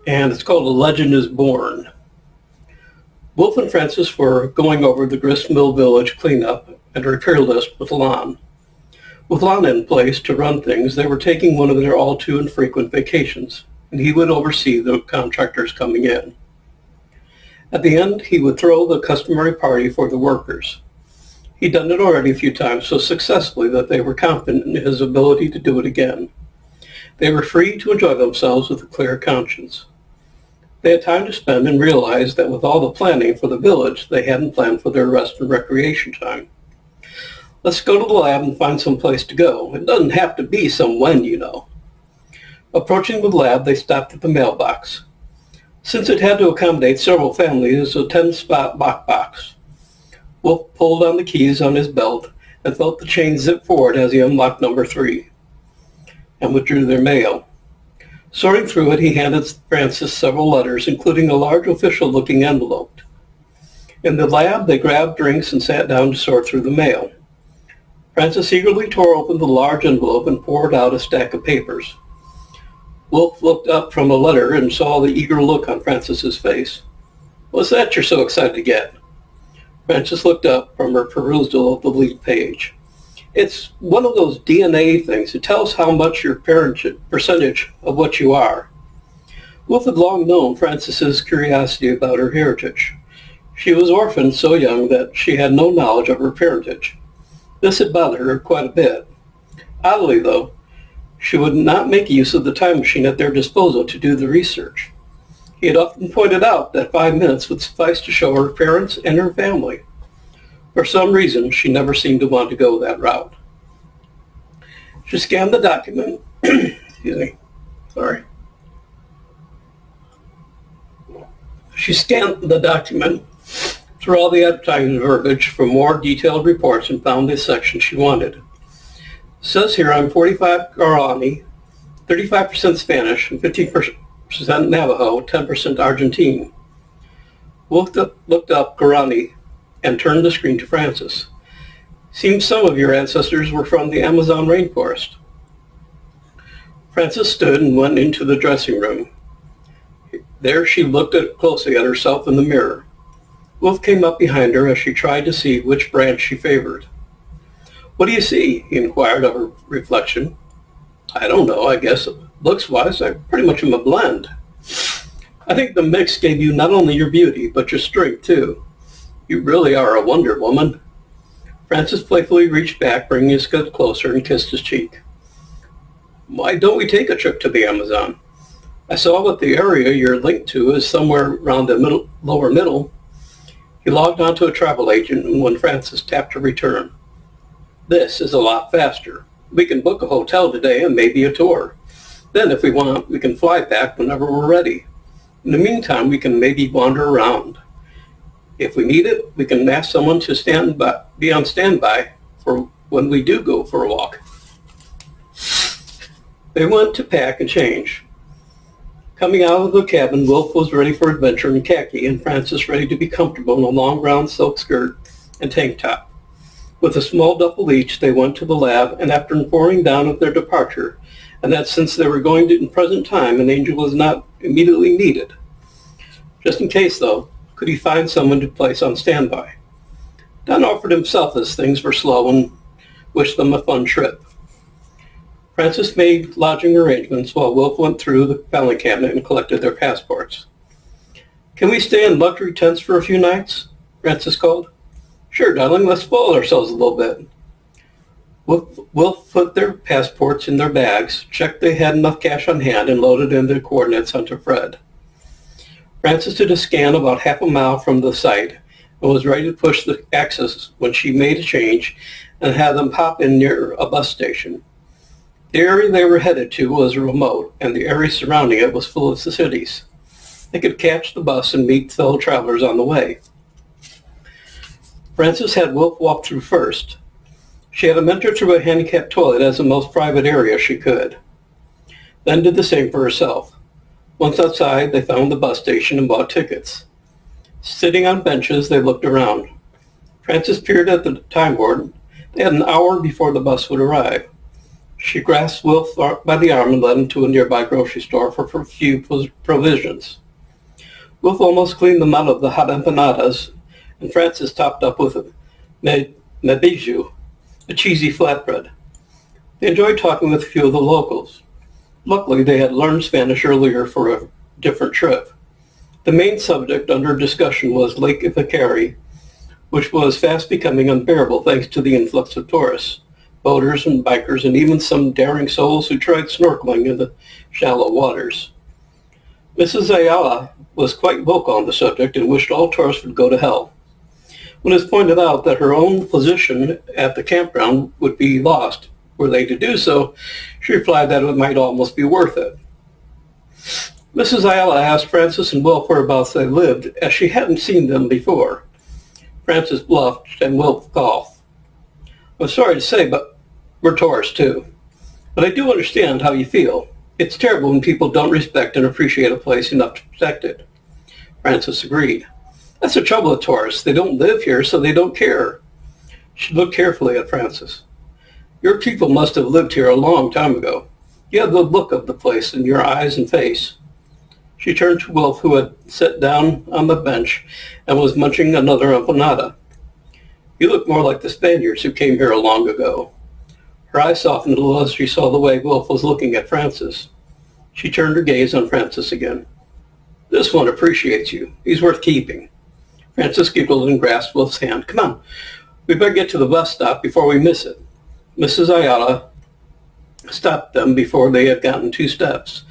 and it's called A Legend is Born. Wilf and Francis were going over the Gristmill Village cleanup and repair list with Lon. With Lon in place to run things, they were taking one of their all too infrequent vacations, and he would oversee the contractors coming in. At the end, he would throw the customary party for the workers. He'd done it already a few times so successfully that they were confident in his ability to do it again. They were free to enjoy themselves with a clear conscience. They had time to spend and realized that with all the planning for the village, they hadn't planned for their rest and recreation time. Let's go to the lab and find some place to go. It doesn't have to be some when, you know. Approaching the lab, they stopped at the mailbox. Since it had to accommodate several families, it was a 10-spot lockbox. Wilf pulled on the keys on his belt and felt the chain zip forward as he unlocked number 3 and withdrew their mail. Sorting through it, he handed Francis several letters, including a large official-looking envelope. In the lab, they grabbed drinks and sat down to sort through the mail. Francis eagerly tore open the large envelope and poured out a stack of papers. Wilf looked up from a letter and saw the eager look on Francis's face. "What's that you're so excited to get?" Francis looked up from her perusal of the lead page. "It's one of those DNA things. It tells how much your percentage of what you are." Wilf had long known Francis's curiosity about her heritage. She was orphaned so young that she had no knowledge of her parentage. This had bothered her quite a bit. Oddly, though, she would not make use of the time machine at their disposal to do the research. He had often pointed out that 5 minutes would suffice to show her parents and her family. For some reason, she never seemed to want to go that route. She scanned the document. Excuse me. Sorry. She scanned the document through all the advertising verbiage for more detailed reports and found the section she wanted. It says here I'm 45 Guarani, 35% Spanish, and 15% Navajo, 10% Argentine. Looked up Guarani and turned the screen to Francis. "Seems some of your ancestors were from the Amazon rainforest." Francis stood and went into the dressing room. There she looked closely at herself in the mirror. Wilf came up behind her as she tried to see which branch she favored. "What do you see?" he inquired of her reflection. "I don't know, I guess. Looks-wise, I pretty much am a blend. I think the mix gave you not only your beauty, but your strength, too. You really are a wonder woman." Francis playfully reached back, bringing his head closer, and kissed his cheek. "Why don't we take a trip to the Amazon? I saw that the area you're linked to is somewhere around the lower middle." He logged onto a travel agent when Francis tapped to return. "This is a lot faster. We can book a hotel today and maybe a tour. Then, if we want, we can fly back whenever we're ready. In the meantime, we can maybe wander around. If we need it, we can ask someone to be on standby for when we do go for a walk." They went to pack and change. Coming out of the cabin, Wilf was ready for adventure in khaki, and Francis ready to be comfortable in a long brown silk skirt and tank top. With a small duffel each, they went to the lab, and after informing Don of their departure, and that since they were going in present time, an angel was not immediately needed. Just in case, though, could he find someone to place on standby? Don offered himself as things were slow and wished them a fun trip. Francis made lodging arrangements while Wilf went through the filing cabinet and collected their passports. "Can we stay in luxury tents for a few nights?" Francis called. "Sure, darling, let's spoil ourselves a little bit." Wilf put their passports in their bags, checked they had enough cash on hand, and loaded in their coordinates onto Fred. Francis did a scan about half a mile from the site and was ready to push the access when she made a change and had them pop in near a bus station. The area they were headed to was remote, and the area surrounding it was full of cities. They could catch the bus and meet fellow travelers on the way. Francis had Wilf walk through first. She had him enter through a handicapped toilet as the most private area she could, then did the same for herself. Once outside, they found the bus station and bought tickets. Sitting on benches, they looked around. Francis peered at the time board. They had an hour before the bus would arrive. She grasped Wilf by the arm and led him to a nearby grocery store for a few provisions. Wilf almost cleaned them out of the hot empanadas, and Francis topped up with mebiju, a cheesy flatbread. They enjoyed talking with a few of the locals. Luckily, they had learned Spanish earlier for a different trip. The main subject under discussion was Lake Ipacari, which was fast becoming unbearable thanks to the influx of tourists, boaters and bikers, and even some daring souls who tried snorkeling in the shallow waters. Mrs. Ayala was quite vocal on the subject and wished all tourists would go to hell. When it was pointed out that her own position at the campground would be lost were they to do so, she replied that it might almost be worth it. Mrs. Ayala asked Francis and Wilf whereabouts they lived, as she hadn't seen them before. Francis bluffed and Wilf coughed. I'm sorry to say, but we're tourists too. But I do understand how you feel. It's terrible when people don't respect and appreciate a place enough to protect it. Francis agreed. That's the trouble with tourists. They don't live here, so they don't care. She looked carefully at Francis. Your people must have lived here a long time ago. You have the look of the place in your eyes and face. She turned to Wilf, who had sat down on the bench and was munching another empanada. You look more like the Spaniards who came here long ago. Her eyes softened a little as she saw the way Wilf was looking at Francis. She turned her gaze on Francis again. This one appreciates you. He's worth keeping. Francis giggled and grasped Wilf's hand. Come on, we better get to the bus stop before we miss it. Mrs. Ayala stopped them before they had gotten 2 steps.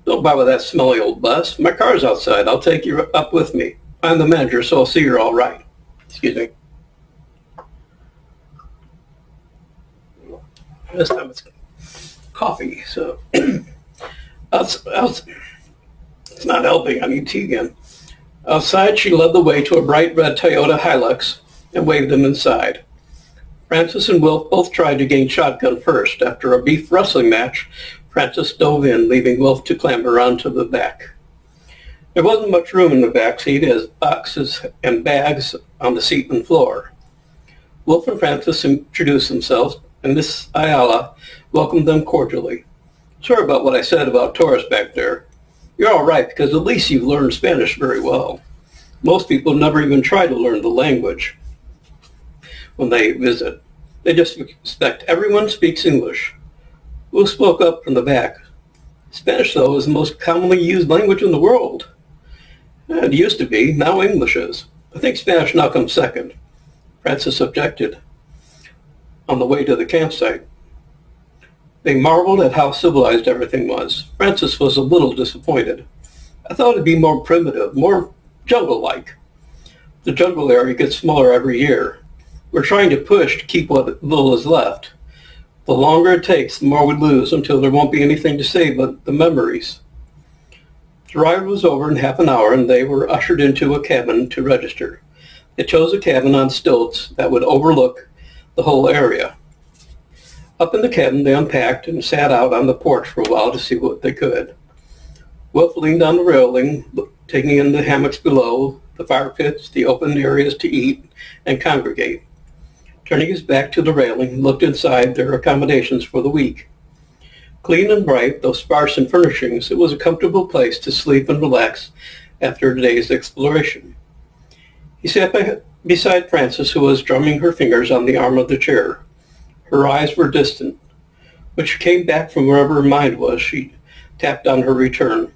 Don't bother that smelly old bus. My car's outside. I'll take you up with me. I'm the manager, so I'll see you're all right. Excuse me. This time it's coffee, so it's not helping. I need tea again. Outside, she led the way to a bright red Toyota Hilux and waved them inside. Francis and Wilf both tried to gain shotgun first. After a brief wrestling match, Francis dove in, leaving Wilf to clamber onto the back. There wasn't much room in the back seat, as boxes and bags on the seat and floor. Wilf and Francis introduced themselves, and Miss Ayala welcomed them cordially. Sorry about what I said about tourists back there. You're all right, because at least you've learned Spanish very well. Most people never even try to learn the language when they visit. They just expect everyone speaks English. Wilf spoke up from the back. Spanish, though, is the most commonly used language in the world. It used to be. Now English is. I think Spanish now comes second. Francis objected on the way to the campsite. They marveled at how civilized everything was. Francis was a little disappointed. I thought it'd be more primitive, more jungle-like. The jungle area gets smaller every year. We're trying to push to keep what little is left. The longer it takes, the more we lose until there won't be anything to save but the memories. The ride was over in half an hour, and they were ushered into a cabin to register. They chose a cabin on stilts that would overlook the whole area. Up in the cabin, they unpacked and sat out on the porch for a while to see what they could. Wilf leaned on the railing, taking in the hammocks below, the fire pits, the open areas to eat and congregate. Turning his back to the railing, he looked inside their accommodations for the week. Clean and bright, though sparse in furnishings, it was a comfortable place to sleep and relax after a day's exploration. He sat beside Francis, who was drumming her fingers on the arm of the chair. Her eyes were distant. When she came back from wherever her mind was, she tapped on her return.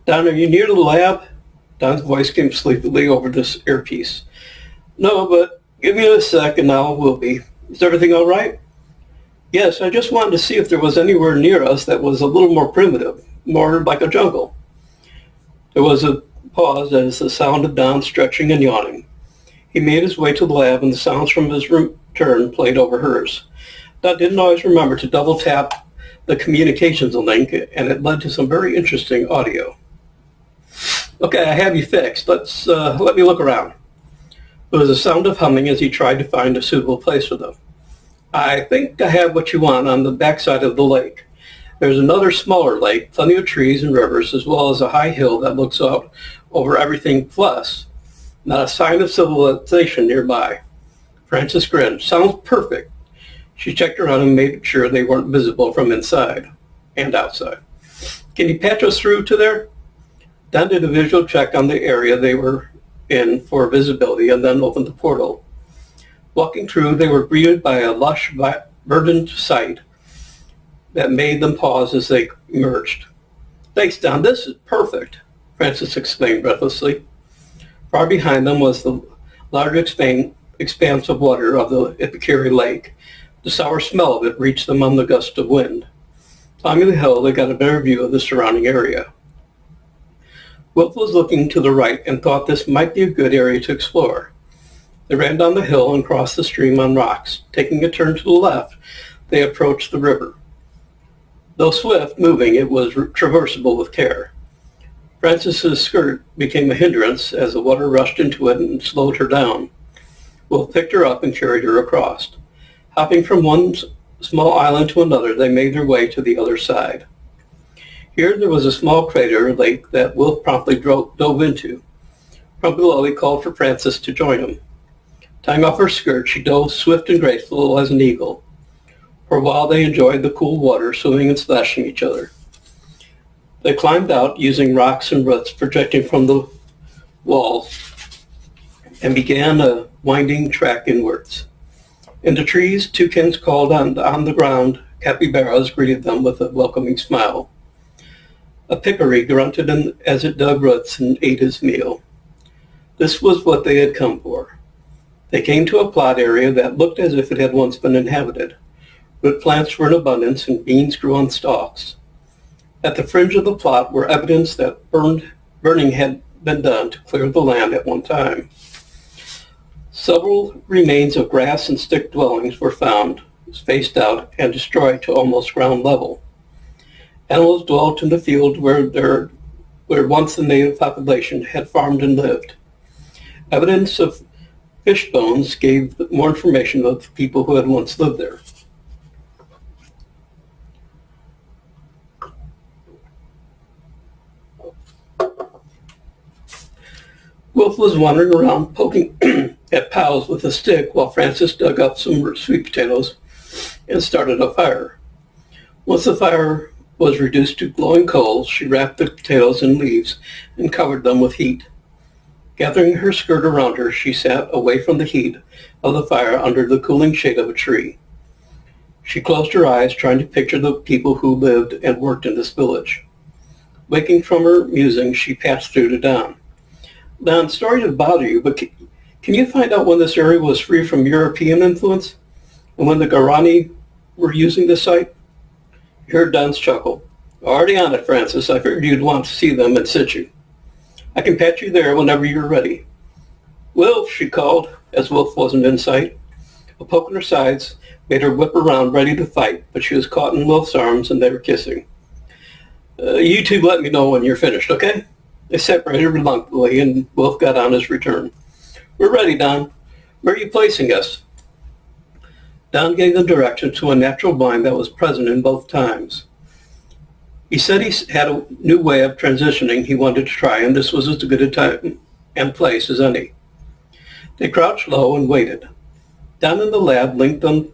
Don, are you near the lab? Don's voice came sleepily over this earpiece. No, but give me a sec and I will be. Is everything all right? Yes, I just wanted to see if there was anywhere near us that was a little more primitive, more like a jungle. There was a pause as the sound of Don stretching and yawning. He made his way to the lab, and the sounds from his return played over hers. Don didn't always remember to double tap the communications link, and it led to some very interesting audio. Okay, I have you fixed. Let me look around. There was a sound of humming as he tried to find a suitable place for them. I think I have what you want on the backside of the lake. There's another smaller lake, plenty of trees and rivers, as well as a high hill that looks out over everything, plus not a sign of civilization nearby. Francis grinned. Sounds perfect. She checked around and made sure they weren't visible from inside and outside. Can you patch us through to there? Don did a visual check on the area they were in for visibility and then opened the portal. Walking through, they were greeted by a lush, verdant sight that made them pause as they emerged. Thanks, Don. This is perfect, Francis exclaimed breathlessly. Far behind them was the large expanse of water of the Ipikiri Lake. The sour smell of it reached them on the gust of wind. Climbing the hill, they got a better view of the surrounding area. Wilf was looking to the right and thought this might be a good area to explore. They ran down the hill and crossed the stream on rocks. Taking a turn to the left, they approached the river. Though swift moving, it was traversable with care. Francis's skirt became a hindrance as the water rushed into it and slowed her down. Wilf picked her up and carried her across. Hopping from one small island to another, they made their way to the other side. Here there was a small crater lake that Wilf promptly dove into. From below, he called for Francis to join him. Tying off her skirt, she dove swift and graceful as an eagle. For a while they enjoyed the cool water, swimming and splashing each other. They climbed out using rocks and roots projecting from the walls and began a winding track inwards. In the trees, toucans called on the ground. Capybaras greeted them with a welcoming smile. A peccary grunted as it dug roots and ate his meal. This was what they had come for. They came to a plot area that looked as if it had once been inhabited. Root plants were in abundance and beans grew on stalks. At the fringe of the plot were evidence that burning had been done to clear the land at one time. Several remains of grass and stick dwellings were found, spaced out, and destroyed to almost ground level. Animals dwelt in the field where once the native population had farmed and lived. Evidence of fish bones gave more information of the people who had once lived there. Wilf was wandering around poking at pals with a stick while Francis dug up some sweet potatoes and started a fire. Once the fire was reduced to glowing coals, she wrapped the potatoes in leaves and covered them with heat. Gathering her skirt around her, she sat away from the heat of the fire under the cooling shade of a tree. She closed her eyes, trying to picture the people who lived and worked in this village. Waking from her musings, she passed through to Don. Don, sorry to bother you, but can you find out when this area was free from European influence and when the Guarani were using the site? You heard Don's chuckle. Already on it, Francis. I figured you'd want to see them in situ. I can patch you there whenever you're ready. Wilf, she called, as Wilf wasn't in sight. A poke in her sides made her whip around ready to fight, but she was caught in Wilf's arms and they were kissing. You two let me know when you're finished, okay? They separated reluctantly and Wilf got on his return. We're ready, Don. Where are you placing us? Don gave them direction to a natural blind that was present in both times. He said he had a new way of transitioning he wanted to try, and this was as good a time and place as any. They crouched low and waited. Don and the lad linked them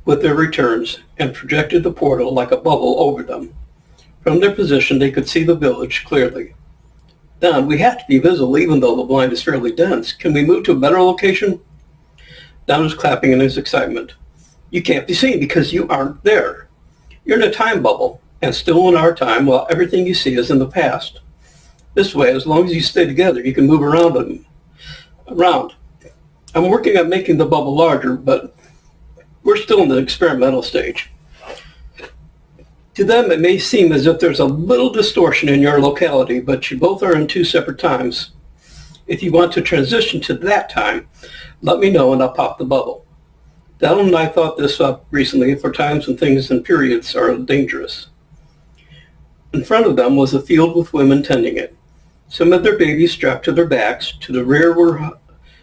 with their returns and projected the portal like a bubble over them. From their position, they could see the village clearly. Don, we have to be visible even though the blind is fairly dense. Can we move to a better location? Don was clapping in his excitement. You can't be seen because you aren't there. You're in a time bubble and still in our time while everything you see is in the past. This way, as long as you stay together, you can move around. I'm working on making the bubble larger, but we're still in the experimental stage. To them, it may seem as if there's a little distortion in your locality, but you both are in two separate times. If you want to transition to that time, let me know and I'll pop the bubble. Don and I thought this up recently for times when things and periods are dangerous. In front of them was a field with women tending it. Some had their babies strapped to their backs. To the rear were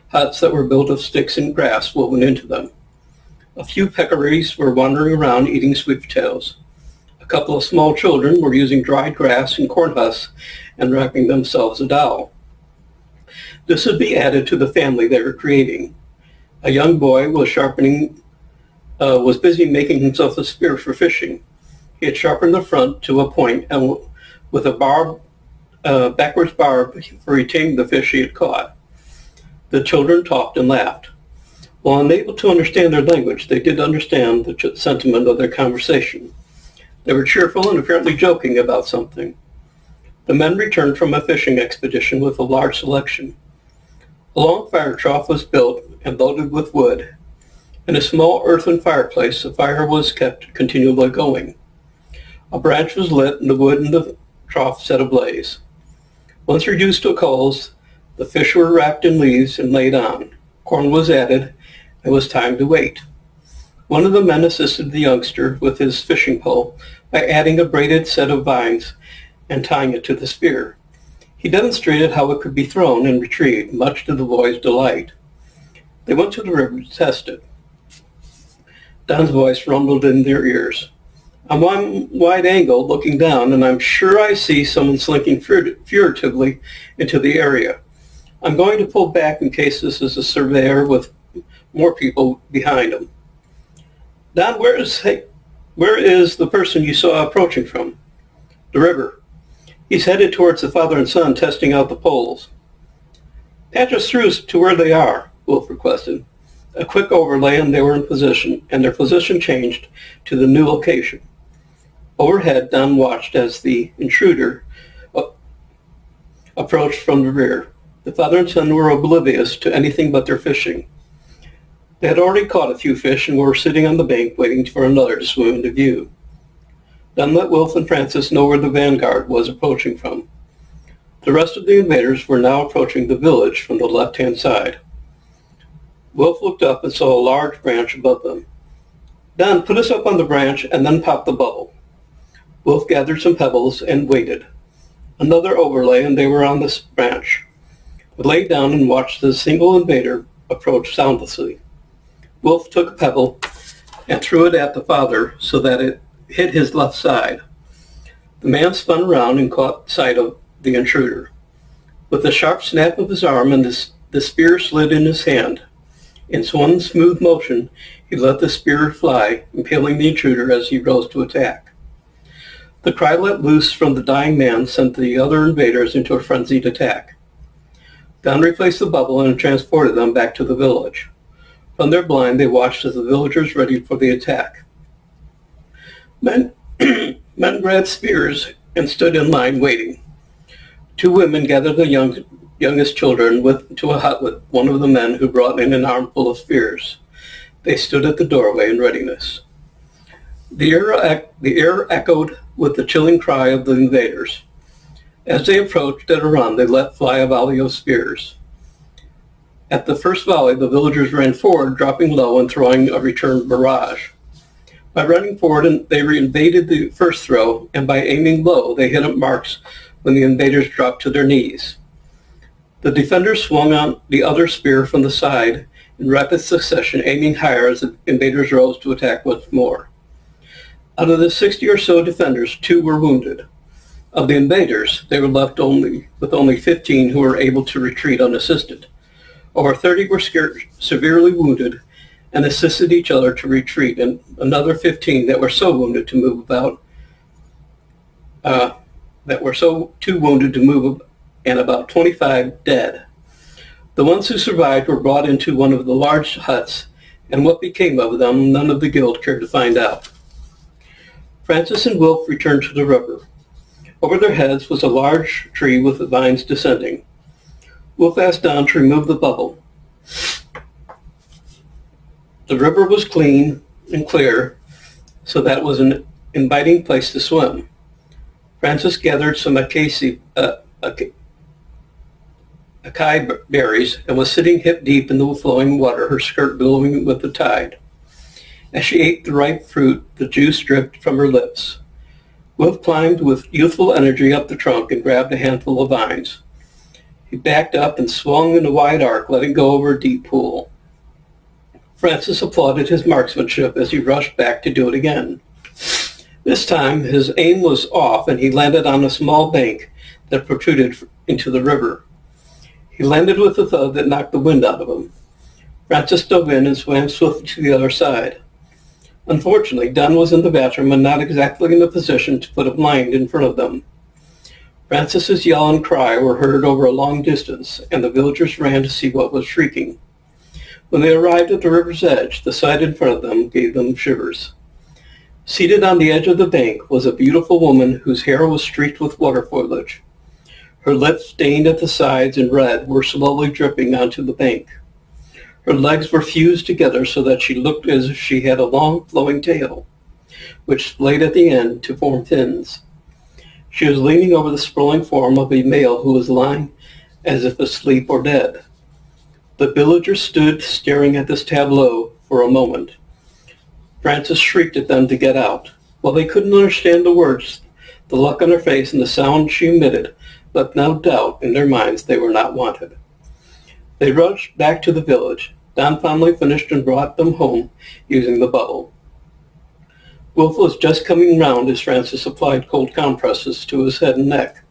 huts that were built of sticks and grass woven into them. A few peccaries were wandering around eating sweet potatoes. A couple of small children were using dried grass and corn husks and wrapping themselves a dowel. This would be added to the family they were creating. A young boy was sharpening was busy making himself a spear for fishing. He had sharpened the front to a point, and with a backwards barb for retaining the fish he had caught. The children talked and laughed. While unable to understand their language, they did understand the sentiment of their conversation. They were cheerful and apparently joking about something. The men returned from a fishing expedition with a large selection. A long fire trough was built and loaded with wood. In a small earthen fireplace, the fire was kept continually going. A branch was lit and the wood in the trough set ablaze. Once reduced to coals, the fish were wrapped in leaves and laid on. Corn was added. It was time to wait. One of the men assisted the youngster with his fishing pole by adding a braided set of vines and tying it to the spear. He demonstrated how it could be thrown and retrieved, much to the boys' delight. They went to the river to test it. Don's voice rumbled in their ears. I'm on wide angle looking down, and I'm sure I see someone slinking furtively into the area. I'm going to pull back in case this is a surveyor with more people behind him. Don, where is the person you saw approaching from? The river. He's headed towards the father and son, testing out the poles. Patch us through to where they are, Wilf requested. A quick overlay and they were in position, and their position changed to the new location. Overhead, Don watched as the intruder approached from the rear. The father and son were oblivious to anything but their fishing. They had already caught a few fish and were sitting on the bank waiting for another to swim into view. Don let Wilf and Francis know where the vanguard was approaching from. The rest of the invaders were now approaching the village from the left-hand side. Wilf looked up and saw a large branch above them. Don, put us up on the branch and then pop the bubble. Wilf gathered some pebbles and waited. Another overlay and they were on this branch. They lay down and watched the single invader approach soundlessly. Wilf took a pebble and threw it at the father so that it hit his left side. The man spun around and caught sight of the intruder. With a sharp snap of his arm and the spear slid in his hand. In one smooth motion, he let the spear fly, impaling the intruder as he rose to attack. The cry let loose from the dying man sent the other invaders into a frenzied attack. Don replaced the bubble and transported them back to the village. From their blind, they watched as the villagers ready for the attack. Men grabbed spears and stood in line waiting. Two women gathered the youngest children to a hut with one of the men who brought in an armful of spears. They stood at the doorway in readiness. The air echoed with the chilling cry of the invaders. As they approached at a run, they let fly a volley of spears. At the first volley, the villagers ran forward, dropping low and throwing a return barrage. By running forward, they invaded the first throw, and by aiming low, they hit up marks when the invaders dropped to their knees. The defenders swung on the other spear from the side in rapid succession, aiming higher as the invaders rose to attack once more. Out of the 60 or so defenders, 2 were wounded. Of the invaders, they were left with only 15 who were able to retreat unassisted. Over 30 were severely wounded and assisted each other to retreat, and another 15 that were so wounded to move about, and about 25 dead. The ones who survived were brought into one of the large huts, and what became of them, none of the guild cared to find out. Francis and Wilf returned to the river. Over their heads was a large tree with the vines descending. Wilf asked Don to remove the bubble. The river was clean and clear, so that was an inviting place to swim. Francis gathered some acai berries and was sitting hip-deep in the flowing water, her skirt billowing with the tide. As she ate the ripe fruit, the juice dripped from her lips. Wilf climbed with youthful energy up the trunk and grabbed a handful of vines. He backed up and swung in a wide arc, letting go over a deep pool. Francis applauded his marksmanship as he rushed back to do it again. This time, his aim was off and he landed on a small bank that protruded into the river. He landed with a thud that knocked the wind out of him. Francis dove in and swam swiftly to the other side. Unfortunately, Don was in the bathroom and not exactly in a position to put a blind in front of them. Francis's yell and cry were heard over a long distance, and the villagers ran to see what was shrieking. When they arrived at the river's edge, the sight in front of them gave them shivers. Seated on the edge of the bank was a beautiful woman whose hair was streaked with water foliage. Her lips, stained at the sides and red, were slowly dripping onto the bank. Her legs were fused together so that she looked as if she had a long, flowing tail, which splayed at the end to form fins. She was leaning over the sprawling form of a male who was lying as if asleep or dead. The villagers stood staring at this tableau for a moment. Francis shrieked at them to get out. While they couldn't understand the words, the look on her face and the sound she emitted left no doubt in their minds they were not wanted. They rushed back to the village. Don finally finished and brought them home using the bubble. Wilf was just coming round as Francis applied cold compresses to his head and neck.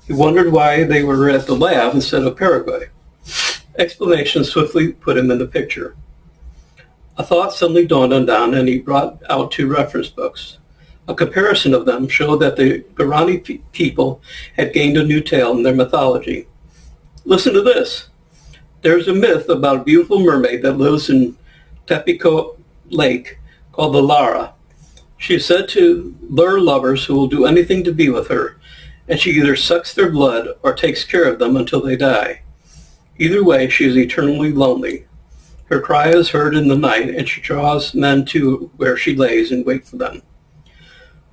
He wondered why they were at the lab instead of Paraguay. Explanation swiftly put him in the picture. A thought suddenly dawned on Don, and he brought out 2 reference books. A comparison of them showed that the Guarani people had gained a new tale in their mythology. Listen to this. There's a myth about a beautiful mermaid that lives in Tepico Lake called the Lara. She is said to lure lovers who will do anything to be with her, and she either sucks their blood or takes care of them until they die. Either way, she is eternally lonely. Her cry is heard in the night, and she draws men to where she lays and waits for them.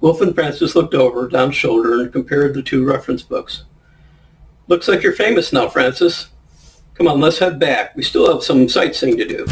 Wilf and Francis looked over Don's shoulder and compared the 2 reference books. Looks like you're famous now, Francis. Come on, let's head back. We still have some sightseeing to do.